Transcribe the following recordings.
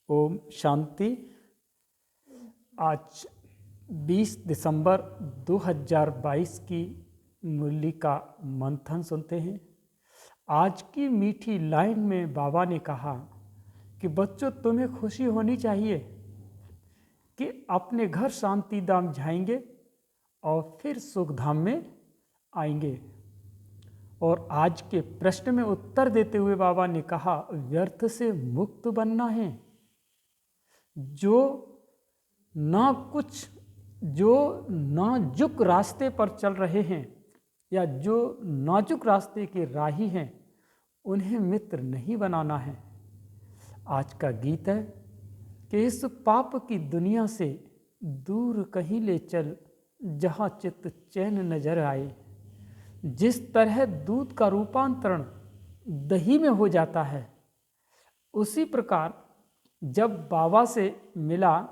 ओम शांति। आज 20 दिसंबर 2022 की मुरली का मंथन सुनते हैं। आज की मीठी लाइन में बाबा ने कहा कि बच्चों, तुम्हें खुशी होनी चाहिए कि अपने घर शांति धाम जाएंगे और फिर सुख धाम में आएंगे। और आज के प्रश्न में उत्तर देते हुए बाबा ने कहा, व्यर्थ से मुक्त बनना है। जो नाजुक रास्ते पर चल रहे हैं या जो नाजुक रास्ते के राही हैं, उन्हें मित्र नहीं बनाना है। आज का गीत है कि इस पाप की दुनिया से दूर कहीं ले चल, जहाँ चित्त चैन नजर आए। जिस तरह दूध का रूपांतरण दही में हो जाता है, उसी प्रकार जब बाबा से मिला,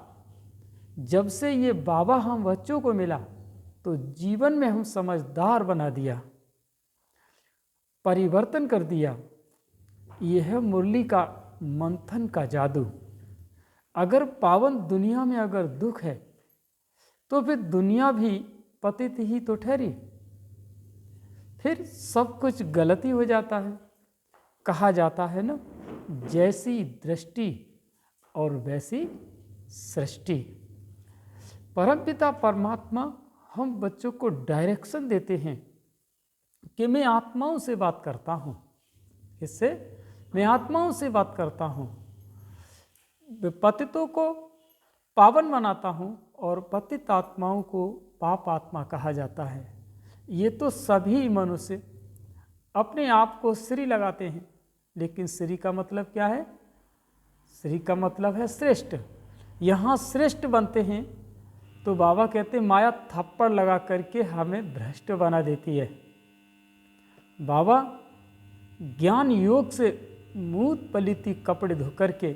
जब से ये बाबा हम बच्चों को मिला, तो जीवन में हम समझदार बना दिया, परिवर्तन कर दिया। यह है मुरली का मंथन का जादू। अगर पावन दुनिया में अगर दुख है, तो फिर दुनिया भी पतित ही तो ठहरी। फिर सब कुछ गलती हो जाता है। कहा जाता है ना, जैसी दृष्टि और वैसी सृष्टि। परमपिता परमात्मा हम बच्चों को डायरेक्शन देते हैं कि मैं आत्माओं से बात करता हूँ। इससे मैं आत्माओं से बात करता हूँ, पतितों को पावन बनाता हूँ और पतित आत्माओं को पाप आत्मा कहा जाता है। ये तो सभी मनुष्य अपने आप को श्री लगाते हैं, लेकिन श्री का मतलब क्या है? श्री का मतलब है श्रेष्ठ। यहाँ श्रेष्ठ बनते हैं तो बाबा कहते हैं माया थप्पड़ लगा करके हमें भ्रष्ट बना देती है। बाबा ज्ञान योग से मूत पलिती कपड़े धो करके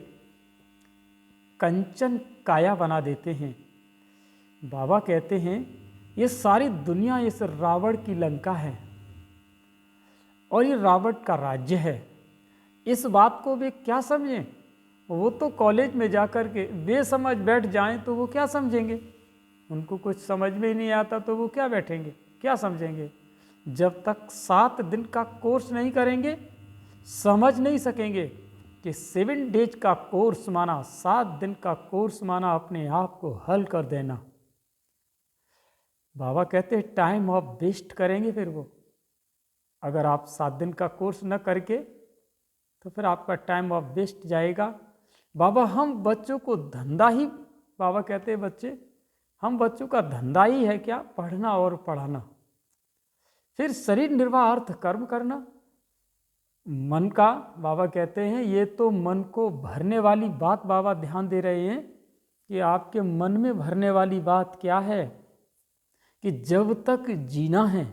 कंचन काया बना देते हैं। बाबा कहते हैं ये सारी दुनिया इस रावण की लंका है और ये रावण का राज्य है। इस बात को वे क्या समझें? वो तो कॉलेज में जाकर के बेसमझ बैठ जाएं तो वो क्या समझेंगे? उनको कुछ समझ में ही नहीं आता तो वो क्या बैठेंगे, क्या समझेंगे? जब तक 7 दिन का कोर्स नहीं करेंगे, समझ नहीं सकेंगे कि 7 डेज का कोर्स माना, 7 दिन का कोर्स माना अपने आप को हल कर देना। बाबा कहते हैं टाइम ऑफ वेस्ट करेंगे। फिर वो अगर आप 7 दिन का कोर्स न करके, तो फिर आपका टाइम ऑफ वेस्ट जाएगा। बाबा हम बच्चों को धंधा ही, बाबा कहते हैं बच्चे, हम बच्चों का धंधा ही है क्या? पढ़ना और पढ़ाना। फिर शरीर निर्वाह अर्थ कर्म करना। मन का बाबा कहते हैं ये तो मन को भरने वाली बात बाबा ध्यान दे रहे हैं कि आपके मन में भरने वाली बात क्या है? कि जब तक जीना है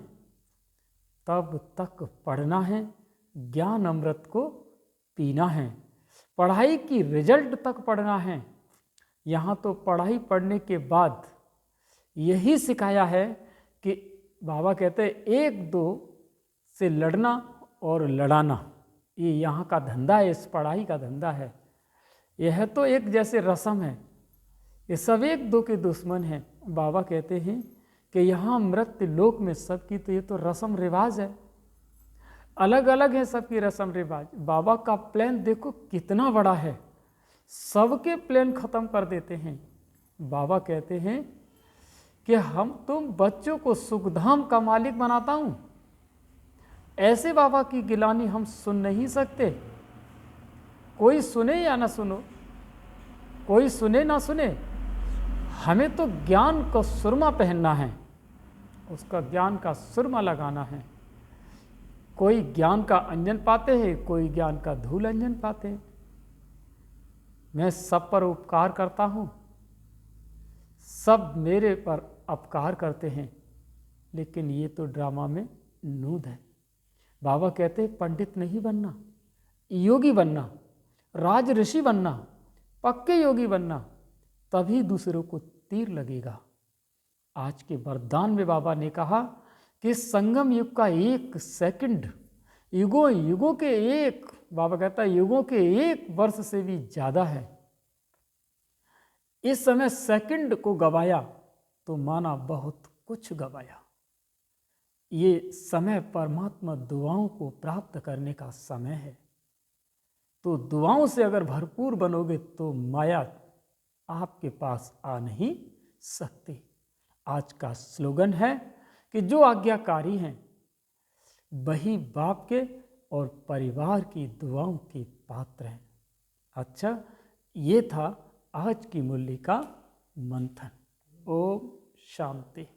तब तक पढ़ना है, ज्ञान अमृत को पीना है, पढ़ाई की रिजल्ट तक पढ़ना है। यहाँ तो पढ़ाई पढ़ने के बाद यही सिखाया है कि बाबा कहते हैं 1-2 से लड़ना और लड़ाना, ये यहाँ का धंधा है, इस पढ़ाई का धंधा है। यह तो एक जैसे रस्म है, ये सब 1-2 के दुश्मन हैं। बाबा कहते हैं कि यहाँ मृत्यु लोक में सबकी तो ये तो रस्म रिवाज है, अलग अलग है सबकी रस्म रिवाज। बाबा का प्लान देखो कितना बड़ा है, सबके प्लान खत्म कर देते हैं। बाबा कहते हैं कि तुम बच्चों को सुखधाम का मालिक बनाता हूँ। ऐसे बाबा की गिलानी हम सुन नहीं सकते। कोई सुने या ना सुनो, कोई सुने ना सुने, हमें तो ज्ञान को सुरमा पहनना है, उसका ज्ञान का सुरमा लगाना है। कोई ज्ञान का अंजन पाते हैं, कोई ज्ञान का धूल अंजन पाते हैं। मैं सब पर उपकार करता हूँ, सब मेरे पर अपकार करते हैं, लेकिन ये तो ड्रामा में नूद है। बाबा कहते हैं पंडित नहीं बनना, योगी बनना, राज ऋषि बनना, पक्के योगी बनना, तभी दूसरों को तीर लगेगा। आज के वरदान में बाबा ने कहा कि संगम युग का 1 सेकंड युगों के एक, बाबा कहता है युगों के 1 वर्ष से भी ज़्यादा है। इस समय सेकंड को गवाया तो माना बहुत कुछ गवाया। ये समय परमात्मा दुआओं को प्राप्त करने का समय है। तो दुआओं से अगर भरपूर बनोगे तो माया आपके पास आ नहीं सकती। आज का स्लोगन है कि जो आज्ञाकारी हैं वही बाप के और परिवार की दुआओं के पात्र हैं। अच्छा, ये था आज की मुरली का मंथन। ओम शांति।